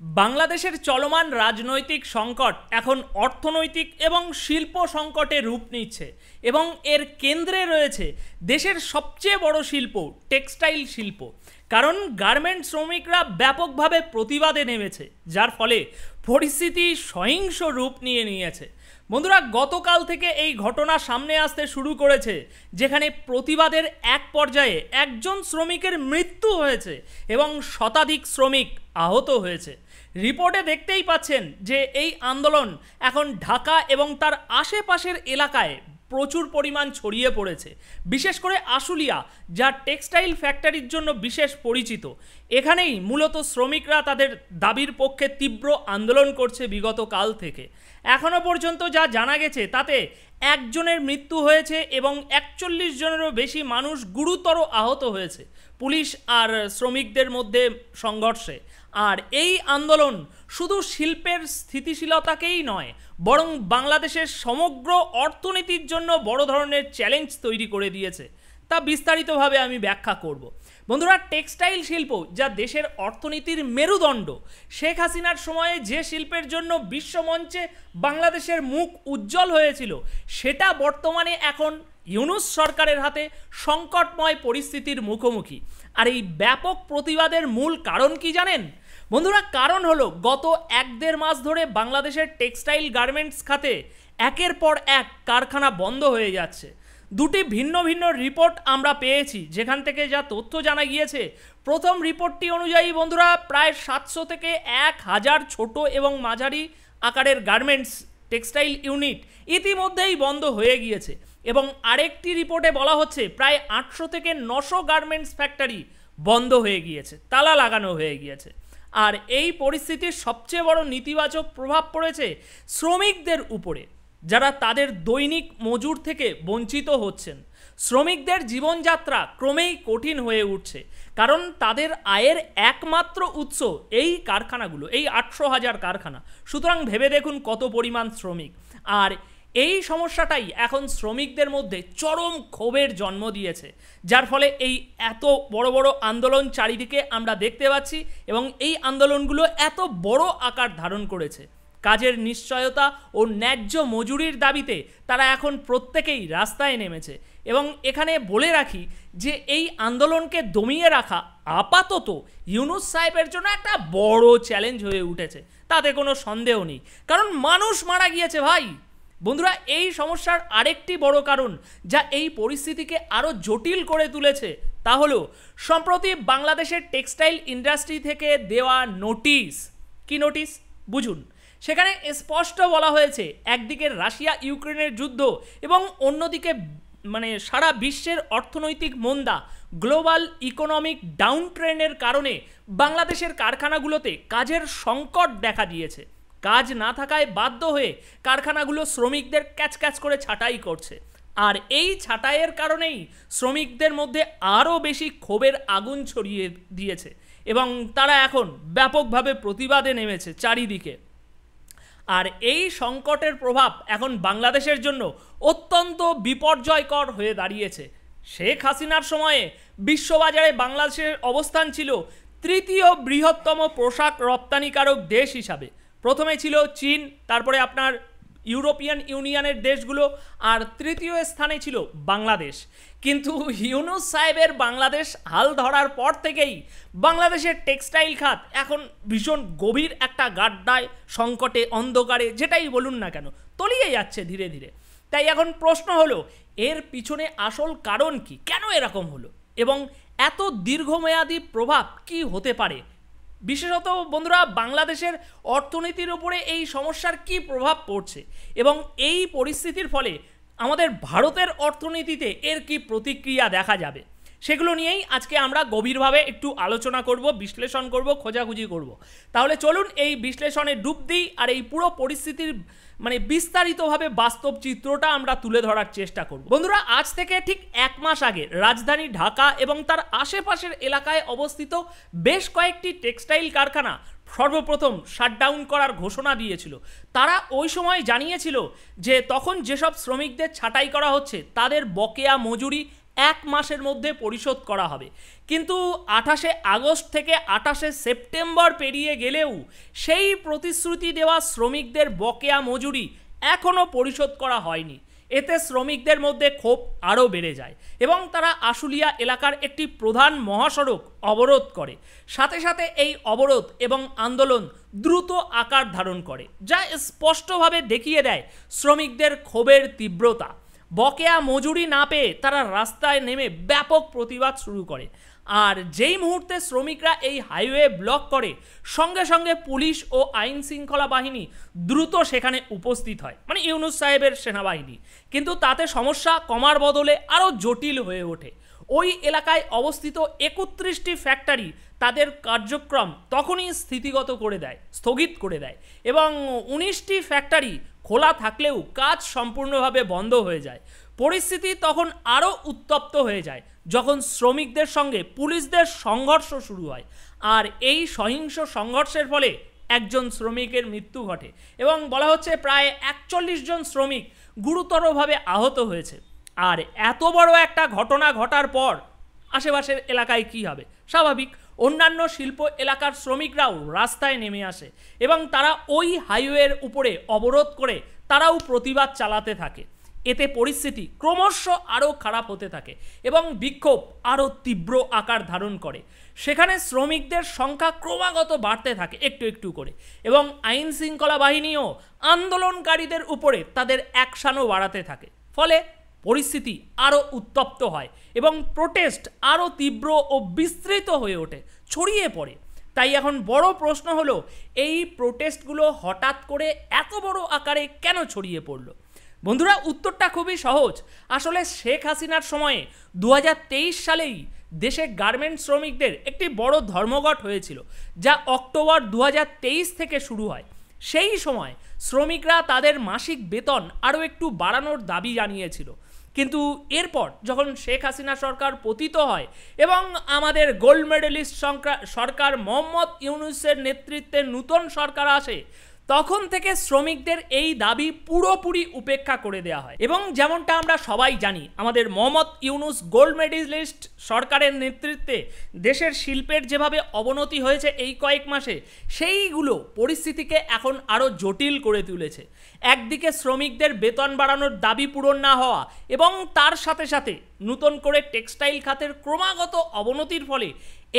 বাংলাদেশের চলমান রাজনৈতিক সংকট এখন অর্থনৈতিক এবং শিল্প সংকটে রূপ নিচ্ছে এবং এর কেন্দ্রে রয়েছে দেশের সবচেয়ে বড় শিল্প টেক্সটাইল শিল্প। কারণ গার্মেন্ট শ্রমিকরা ব্যাপকভাবে প্রতিবাদে নেমেছে, যার ফলে পরিস্থিতি সহিংস রূপ নিয়েছে। বন্ধুরা, গতকাল থেকে এই ঘটনা সামনে আসতে শুরু করেছে, যেখানে প্রতিবাদের এক পর্যায়ে একজন শ্রমিকের মৃত্যু হয়েছে এবং শতাধিক শ্রমিক আহত হয়েছে। রিপোর্টে দেখতেই পাচ্ছেন যে এই আন্দোলন এখন ঢাকা এবং তার আশেপাশের এলাকায় প্রচুর পরিমাণ ছড়িয়ে পড়েছে, বিশেষ করে আশুলিয়া, যা টেক্সটাইল ফ্যাক্টরির জন্য বিশেষ পরিচিত। এখানেই মূলত শ্রমিকরা তাদের দাবির পক্ষে তীব্র আন্দোলন করছে বিগত কাল থেকে। এখনও পর্যন্ত যা জানা গেছে তাতে একজনের মৃত্যু হয়েছে এবং 41 জনেরও বেশি মানুষ গুরুতর আহত হয়েছে পুলিশ আর শ্রমিকদের মধ্যে সংঘর্ষে। আর এই আন্দোলন শুধু শিল্পের স্থিতিশীলতাকেই নয়, বরং বাংলাদেশের সমগ্র অর্থনীতির জন্য বড় ধরনের চ্যালেঞ্জ তৈরি করে দিয়েছে। তা বিস্তারিতভাবে আমি ব্যাখ্যা করব। বন্ধুরা, টেক্সটাইল শিল্প যা দেশের অর্থনীতির মেরুদণ্ড, শেখ হাসিনার সময়ে যে শিল্পের জন্য বিশ্বমঞ্চে বাংলাদেশের মুখ উজ্জ্বল হয়েছিল, সেটা বর্তমানে এখন ইউনূস সরকারের হাতে সংকটময় পরিস্থিতির মুখোমুখি। আর এই ব্যাপক প্রতিবাদের মূল কারণ কি জানেন বন্ধুরা? কারণ হলো গত 1-1.5 মাস ধরে বাংলাদেশের টেক্সটাইল গার্মেন্টস খাতে একের পর এক কারখানা বন্ধ হয়ে যাচ্ছে। দুটি ভিন্ন ভিন্ন রিপোর্ট আমরা পেয়েছি, যেখান থেকে যা তথ্য জানা গিয়েছে, প্রথম রিপোর্টটি অনুযায়ী বন্ধুরা প্রায় 700 থেকে 1000 ছোট এবং মাঝারি আকারের গার্মেন্টস টেক্সটাইল ইউনিট ইতিমধ্যেই বন্ধ হয়ে গিয়েছে এবং আরেকটি রিপোর্টে বলা হচ্ছে প্রায় 800 থেকে 900 গার্মেন্টস ফ্যাক্টরি বন্ধ হয়ে গিয়েছে, তালা লাগানো হয়ে গিয়েছে। আর এই পরিস্থিতির সবচেয়ে বড় নেতিবাচক প্রভাব পড়েছে শ্রমিকদের উপরে, যারা তাদের দৈনিক মজুর থেকে বঞ্চিত হচ্ছেন। শ্রমিকদের জীবনযাত্রা ক্রমেই কঠিন হয়ে উঠছে, কারণ তাদের আয়ের একমাত্র উৎস এই কারখানাগুলো, এই 800,000 কারখানা। সুতরাং ভেবে দেখুন কত পরিমাণ শ্রমিক। আর এই সমস্যাটাই এখন শ্রমিকদের মধ্যে চরম ক্ষোভের জন্ম দিয়েছে, যার ফলে এই এত বড় বড় আন্দোলন চারিদিকে আমরা দেখতে পাচ্ছি এবং এই আন্দোলনগুলো এত বড় আকার ধারণ করেছে। কাজের নিশ্চয়তা ও ন্যায্য মজুরির দাবিতে তারা এখন প্রত্যেকেই রাস্তায় নেমেছে। এবং এখানে বলে রাখি যে এই আন্দোলনকে দমিয়ে রাখা আপাতত ইউনূস সাহেবের জন্য একটা বড় চ্যালেঞ্জ হয়ে উঠেছে, তাতে কোনো সন্দেহ নেই। কারণ মানুষ মারা গিয়েছে ভাই। বন্ধুরা, এই সমস্যার আরেকটি বড় কারণ যা এই পরিস্থিতিকে আরও জটিল করে তুলেছে, তা হলো সম্প্রতি বাংলাদেশের টেক্সটাইল ইন্ডাস্ট্রি থেকে দেওয়া নোটিশ। কি নোটিশ বুঝুন। সেখানে স্পষ্ট বলা হয়েছে, একদিকে রাশিয়া ইউক্রেনের যুদ্ধ এবং অন্যদিকে সারা বিশ্বের অর্থনৈতিক মন্দা, গ্লোবাল ইকোনমিক ডাউন ট্রেন্ডের কারণে বাংলাদেশের কারখানাগুলোতে কাজের সংকট দেখা দিয়েছে। কাজ না থাকায় বাধ্য হয়ে কারখানাগুলো শ্রমিকদের ক্যাচ করে ছাঁটাই করছে। আর এই ছাঁটাইয়ের কারণেই শ্রমিকদের মধ্যে আরও বেশি ক্ষোভের আগুন ছড়িয়ে দিয়েছে এবং তারা এখন ব্যাপকভাবে প্রতিবাদে নেমেছে চারিদিকে। আর এই সংকটের প্রভাব এখন বাংলাদেশের জন্য অত্যন্ত বিপর্যয়কর হয়ে দাঁড়িয়েছে। শেখ হাসিনার সময়ে বিশ্ববাজারে বাংলাদেশের অবস্থান ছিল তৃতীয় বৃহত্তম পোশাক রপ্তানিকারক দেশ হিসাবে। প্রথমে ছিল চীন, তারপরে আপনার ইউরোপিয়ান ইউনিয়নের দেশগুলো, আর তৃতীয় স্থানে ছিল বাংলাদেশ। কিন্তু ইউনূস সাহেবের বাংলাদেশ হাল ধরার পর থেকেই বাংলাদেশের টেক্সটাইল খাত এখন ভীষণ গভীর একটা গাড্ডায়, সংকটে, অন্ধকারে, যেটাই বলুন না কেন, তলিয়ে যাচ্ছে ধীরে ধীরে। তাই এখন প্রশ্ন হলো, এর পিছনে আসল কারণ কি? কেন এরকম হলো এবং এত দীর্ঘমেয়াদী প্রভাব কি হতে পারে? বিশেষত বন্ধুরা, বাংলাদেশের অর্থনীতির উপরে এই সমস্যার কি প্রভাব পড়ছে এবং এই পরিস্থিতির ফলে আমাদের ভারতের অর্থনীতিতে এর কি প্রতিক্রিয়া দেখা যাবে, সেগুলো নিয়েই আজকে আমরা গভীরভাবে একটু আলোচনা করব, বিশ্লেষণ করব, খোঁজাখুঁজি করব। তাহলে চলুন এই বিশ্লেষণে ডুব দিই আর এই পুরো পরিস্থিতির বিস্তারিতভাবে বাস্তব চিত্রটা আমরা তুলে ধরার চেষ্টা করব। বন্ধুরা, আজ থেকে ঠিক 1 মাস আগে রাজধানী ঢাকা এবং তার আশেপাশের এলাকায় অবস্থিত বেশ কয়েকটি টেক্সটাইল কারখানা সর্বপ্রথম শাটডাউন করার ঘোষণা দিয়েছিল। তারা ওই সময় জানিয়েছিল যে তখন যেসব শ্রমিকদের ছাঁটাই করা হচ্ছে তাদের বকেয়া মজুরি এক মাসের মধ্যে পরিশোধ করা হবে। কিন্তু 28শে আগস্ট থেকে 28শে সেপ্টেম্বর পেরিয়ে গেলেও সেই প্রতিশ্রুতি দেওয়া শ্রমিকদের বকেয়া মজুরি এখনও পরিশোধ করা হয়নি। এতে শ্রমিকদের মধ্যে ক্ষোভ আরও বেড়ে যায় এবং তারা আশুলিয়া এলাকার একটি প্রধান মহাসড়ক অবরোধ করে। সাথে সাথে এই অবরোধ এবং আন্দোলন দ্রুত আকার ধারণ করে, যা স্পষ্টভাবে দেখিয়ে দেয় শ্রমিকদের ক্ষোভের তীব্রতা। বকেয়া মজুরি না পেয়ে তারা রাস্তায় নেমে ব্যাপক প্রতিবাদ শুরু করে। আর যেই মুহূর্তে শ্রমিকরা এই হাইওয়ে ব্লক করে, সঙ্গে সঙ্গে পুলিশ ও আইন শৃঙ্খলা বাহিনী দ্রুত সেখানে উপস্থিত হয়, মানে ইউনূস সাহেবের সেনাবাহিনী। কিন্তু তাতে সমস্যা কমার বদলে আরও জটিল হয়ে ওঠে। ওই এলাকায় অবস্থিত 31টি ফ্যাক্টরি তাদের কার্যক্রম তখনই স্থগিত করে দেয় এবং 19টি ফ্যাক্টরি খোলা থাকলেও কাজ সম্পূর্ণভাবে বন্ধ হয়ে যায়। পরিস্থিতি তখন আরও উত্তপ্ত হয়ে যায় যখন শ্রমিকদের সঙ্গে পুলিশদের সংঘর্ষ শুরু হয়। আর এই সহিংস সংঘর্ষের ফলে একজন শ্রমিকের মৃত্যু ঘটে এবং বলা হচ্ছে প্রায় 41 জন শ্রমিক গুরুতরভাবে আহত হয়েছে। আর এত বড় একটা ঘটনা ঘটার পর আশেপাশের এলাকায় কী হবে? স্বাভাবিক, অন্যান্য শিল্প এলাকার শ্রমিকরাও রাস্তায় নেমে আসে এবং তারা ওই হাইওয়ের উপরে অবরোধ করে তারাও প্রতিবাদ চালাতে থাকে। এতে পরিস্থিতি ক্রমশ আরও খারাপ হতে থাকে এবং বিক্ষোভ আরও তীব্র আকার ধারণ করে। সেখানে শ্রমিকদের সংখ্যা ক্রমাগত বাড়তে থাকে একটু একটু করে এবং আইন শৃঙ্খলা বাহিনীও আন্দোলনকারীদের উপরে তাদের অ্যাকশনও বাড়াতে থাকে। ফলে পরিস্থিতি আরও উত্তপ্ত হয় এবং প্রোটেস্ট আরও তীব্র ও বিস্তৃত হয়ে ওঠে, ছড়িয়ে পড়ে। তাই এখন বড় প্রশ্ন হলো, এই প্রোটেস্টগুলো হঠাৎ করে এত বড় আকারে কেন ছড়িয়ে পড়ল? বন্ধুরা, উত্তরটা খুবই সহজ। আসলে শেখ হাসিনার সময়ে 2023 সালেই দেশে গার্মেন্টস শ্রমিকদের একটি বড় ধর্মঘট হয়েছিল, যা অক্টোবর 2023 থেকে শুরু হয়। সেই সময় শ্রমিকরা তাদের মাসিক বেতন আরও একটু বাড়ানোর দাবি জানিয়েছিল। কিন্তু এরপর যখন শেখ হাসিনা সরকার পতিত হয় এবং আমাদের গোল্ড মেডেলিস্ট সরকার মোহাম্মদ ইউনূসের নেতৃত্বে নতুন সরকার আসে, তখন থেকে শ্রমিকদের এই দাবি পুরোপুরি উপেক্ষা করে দেওয়া হয়। এবং যেমনটা আমরা সবাই জানি, আমাদের মোহাম্মদ ইউনূস গোল্ড মেডেলিস্ট সরকারের নেতৃত্বে দেশের শিল্পের যেভাবে অবনতি হয়েছে এই কয়েক মাসে, সেইগুলো পরিস্থিতিকে এখন আরও জটিল করে তুলেছে। একদিকে শ্রমিকদের বেতন বাড়ানোর দাবি পূরণ না হওয়া এবং তার সাথে সাথে নতুন করে টেক্সটাইল খাতের ক্রমাগত অবনতির ফলে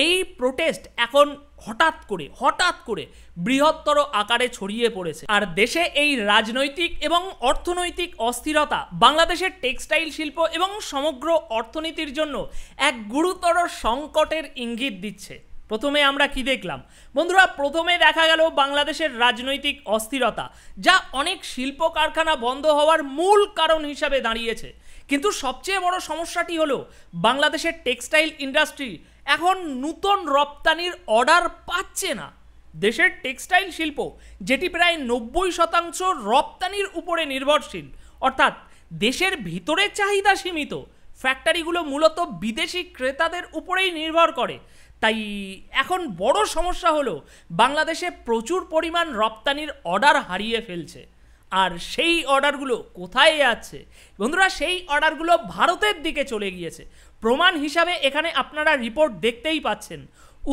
এই প্রোটেস্ট এখন হঠাৎ করে বৃহত্তর আকারে ছড়িয়ে পড়েছে। আর দেশে এই রাজনৈতিক এবং অর্থনৈতিক অস্থিরতা বাংলাদেশের টেক্সটাইল শিল্প এবং সমগ্র অর্থনীতির জন্য এক গুরুতর সংকটের ইঙ্গিত দিচ্ছে। প্রথমে আমরা কি দেখলাম বন্ধুরা? প্রথমে দেখা গেল বাংলাদেশের রাজনৈতিক অস্থিরতা, যা অনেক শিল্প কারখানা বন্ধ হওয়ার মূল কারণ হিসাবে দাঁড়িয়েছে। কিন্তু সবচেয়ে বড় সমস্যাটি হলো বাংলাদেশের টেক্সটাইল ইন্ডাস্ট্রি এখন নতুন রপ্তানির অর্ডার পাচ্ছে না। দেশের টেক্সটাইল শিল্প, যেটি প্রায় 90% রপ্তানির উপরে নির্ভরশীল, অর্থাৎ দেশের ভিতরে চাহিদা সীমিত, ফ্যাক্টরিগুলো মূলত বিদেশি ক্রেতাদের উপরেই নির্ভর করে। তাই এখন বড় সমস্যা হলো বাংলাদেশে প্রচুর পরিমাণ রপ্তানির অর্ডার হারিয়ে ফেলছে। আর সেই অর্ডারগুলো কোথায় যাচ্ছে বন্ধুরা? সেই অর্ডারগুলো ভারতের দিকে চলে গিয়েছে। প্রমাণ হিসাবে এখানে আপনারা রিপোর্ট দেখতেই পাচ্ছেন।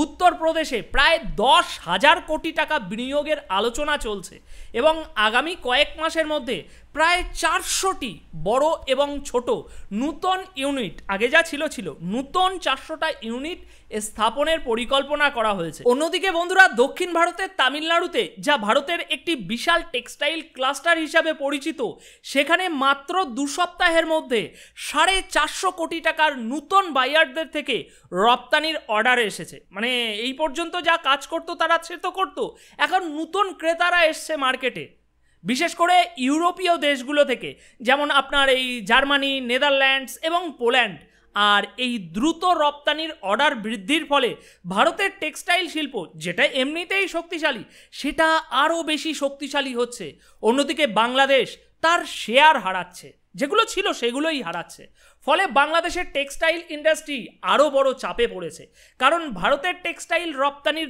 উত্তরপ্রদেশে প্রায় 10,000 কোটি টাকা বিনিয়োগের আলোচনা চলছে এবং আগামী কয়েক মাসের মধ্যে প্রায় 400টি বড় এবং ছোট নূতন ইউনিট, আগে যা ছিল নূতন 400টা ইউনিট স্থাপনের পরিকল্পনা করা হয়েছে। অন্যদিকে বন্ধুরা, দক্ষিণ ভারতের তামিলনাড়ুতে, যা ভারতের একটি বিশাল টেক্সটাইল ক্লাস্টার হিসাবে পরিচিত, সেখানে মাত্র 2 সপ্তাহের মধ্যে 450 কোটি টাকার নূতন বায়ারদের থেকে রপ্তানির অর্ডার এসেছে। মানে এই পর্যন্ত যা কাজ করতো তারা সে তো করতো, এখন নূতন ক্রেতারা এসছে মার্কেটে, বিশেষ করে ইউরোপীয় দেশগুলো থেকে, যেমন আপনার এই জার্মানি, নেদারল্যান্ডস এবং পোল্যান্ড। আর এই দ্রুত রপ্তানির অর্ডার বৃদ্ধির ফলে ভারতের টেক্সটাইল শিল্প, যেটা এমনিতেই শক্তিশালী, সেটা আরও বেশি শক্তিশালী হচ্ছে। অন্যদিকে বাংলাদেশ তার শেয়ার হারাচ্ছে, যেগুলো ছিল সেগুলোই হারাচ্ছে। ফলে বাংলাদেশের টেক্সটাইল ইন্ডাস্ট্রি আরও বড় চাপে পড়েছে, কারণ ভারতের টেক্সটাইল রপ্তানির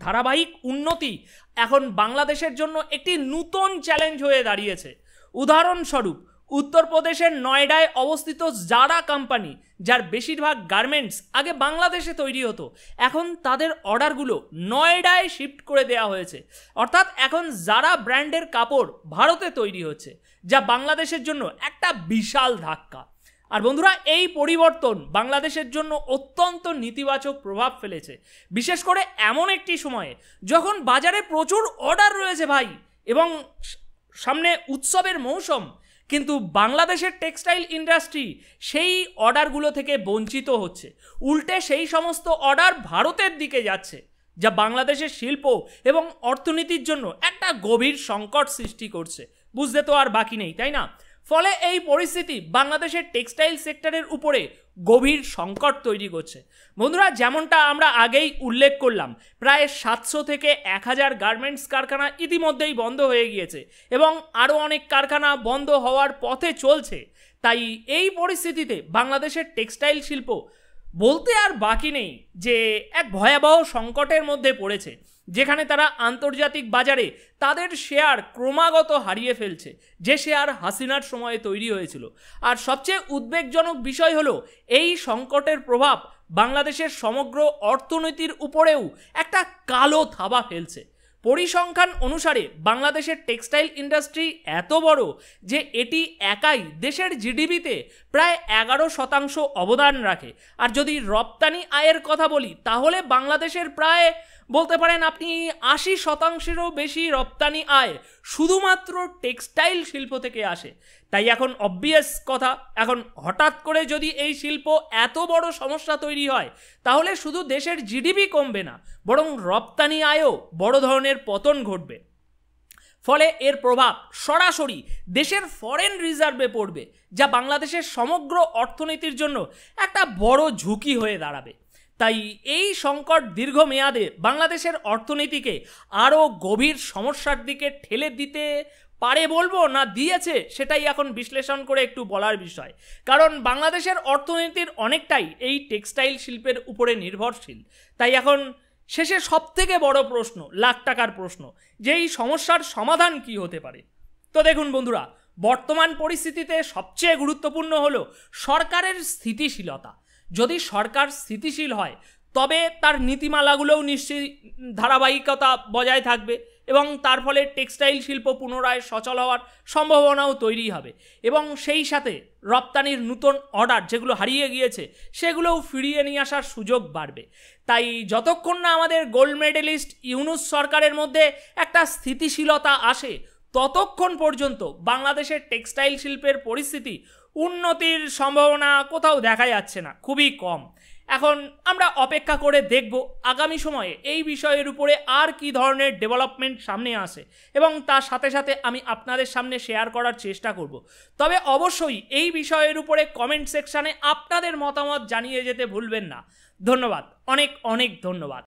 ধারাবাহিক উন্নতি এখন বাংলাদেশের জন্য একটি নতুন চ্যালেঞ্জ হয়ে দাঁড়িয়েছে। উদাহরণস্বরূপ, উত্তরপ্রদেশের নয়ডায় অবস্থিত জারা কোম্পানি, যার বেশিরভাগ গার্মেন্টস আগে বাংলাদেশে তৈরি হতো, এখন তাদের অর্ডারগুলো নয়ডায় শিফট করে দেওয়া হয়েছে। অর্থাৎ এখন জারা ব্র্যান্ডের কাপড় ভারতে তৈরি হচ্ছে, যা বাংলাদেশের জন্য একটা বিশাল ধাক্কা। আর বন্ধুরা, এই পরিবর্তন বাংলাদেশের জন্য অত্যন্ত নেতিবাচক প্রভাব ফেলেছে, বিশেষ করে এমন একটি সময়ে যখন বাজারে প্রচুর অর্ডার রয়েছে ভাই, এবং সামনে উৎসবের মৌসুম, কিন্তু বাংলাদেশের টেক্সটাইল ইন্ডাস্ট্রি সেই অর্ডারগুলো থেকে বঞ্চিত হচ্ছে। উল্টে সেই সমস্ত অর্ডার ভারতের দিকে যাচ্ছে, যা বাংলাদেশের শিল্প এবং অর্থনীতির জন্য একটা গভীর সংকট সৃষ্টি করছে। বুঝতে তো আর বাকি নেই, তাই না? ফলে এই পরিস্থিতি বাংলাদেশের টেক্সটাইল সেক্টরের উপরে গভীর সংকট তৈরি করছে। বন্ধুরা, যেমনটা আমরা আগেই উল্লেখ করলাম, প্রায় 700 থেকে 1000 গার্মেন্টস কারখানা ইতিমধ্যেই বন্ধ হয়ে গিয়েছে এবং আরও অনেক কারখানা বন্ধ হওয়ার পথে চলছে। তাই এই পরিস্থিতিতে বাংলাদেশের টেক্সটাইল শিল্প বলতে আর বাকি নেই যে এক ভয়াবহ সংকটের মধ্যে পড়েছে, যেখানে তারা আন্তর্জাতিক বাজারে তাদের শেয়ার ক্রমাগত হারিয়ে ফেলছে, যে শেয়ার হাসিনার সময়ে তৈরি হয়েছিল। আর সবচেয়ে উদ্বেগজনক বিষয় হলো, এই সংকটের প্রভাব বাংলাদেশের সমগ্র অর্থনীতির উপরেও একটা কালো থাবা ফেলছে। পরিসংখ্যান অনুসারে বাংলাদেশের টেক্সটাইল ইন্ডাস্ট্রি এত বড় যে এটি একাই দেশের জিডিপিতে প্রায় 11% অবদান রাখে। আর যদি রপ্তানি আয়ের কথা বলি, তাহলে বাংলাদেশের প্রায় বলতে পারেন আপনি 80%-এরও বেশি রপ্তানি আয় শুধুমাত্র টেক্সটাইল শিল্প থেকে আসে। তাই এখন অবভিয়াস কথা, এখন হঠাৎ করে যদি এই শিল্প এত বড় সমস্যা তৈরি হয়, তাহলে শুধু দেশের জিডিপি কমবে না, বরং রপ্তানি আয়ও বড় ধরনের পতন ঘটবে। ফলে এর প্রভাব সরাসরি দেশের ফরেন রিজার্ভে পড়বে, যা বাংলাদেশের সমগ্র অর্থনীতির জন্য একটা বড় ঝুঁকি হয়ে দাঁড়াবে। তাই এই সংকট দীর্ঘমেয়াদে বাংলাদেশের অর্থনীতিকে আরও গভীর সমস্যার দিকে ঠেলে দিতে পারে বলবো, না দিয়েছে, সেটাই এখন বিশ্লেষণ করে একটু বলার বিষয়। কারণ বাংলাদেশের অর্থনীতির অনেকটাই এই টেক্সটাইল শিল্পের উপরে নির্ভরশীল। তাই এখন শেষে সবথেকে বড় প্রশ্ন, লাখ টাকার প্রশ্ন, যে এই সমস্যার সমাধান কি হতে পারে। তো দেখুন বন্ধুরা, বর্তমান পরিস্থিতিতে সবচেয়ে গুরুত্বপূর্ণ হলো সরকারের স্থিতিশীলতা। যদি সরকার স্থিতিশীল হয়, তবে তার নীতিমালাগুলোও নিশ্চয়ই ধারাবাহিকতা বজায় থাকবে এবং তার ফলে টেক্সটাইল শিল্প পুনরায় সচল হওয়ার সম্ভাবনাও তৈরি হবে এবং সেই সাথে রপ্তানির নতুন অর্ডার যেগুলো হারিয়ে গিয়েছে সেগুলোও ফিরিয়ে নিয়ে আসার সুযোগ বাড়বে। তাই যতক্ষণ না আমাদের গোল্ড মেডেলিস্ট ইউনূস সরকারের মধ্যে একটা স্থিতিশীলতা আসে, ততক্ষণ পর্যন্ত বাংলাদেশের টেক্সটাইল শিল্পের পরিস্থিতি উন্নতির সম্ভাবনা কোথাও দেখা যাচ্ছে না, খুবই কম। এখন আমরা অপেক্ষা করে দেখব আগামী সময়ে এই বিষয়ের উপরে আর কি ধরনের ডেভেলপমেন্ট সামনে আসে এবং তার সাথে সাথে আমি আপনাদের সামনে শেয়ার করার চেষ্টা করব। তবে অবশ্যই এই বিষয়ের উপরে কমেন্ট সেকশানে আপনাদের মতামত জানিয়ে যেতে ভুলবেন না। ধন্যবাদ, অনেক অনেক ধন্যবাদ।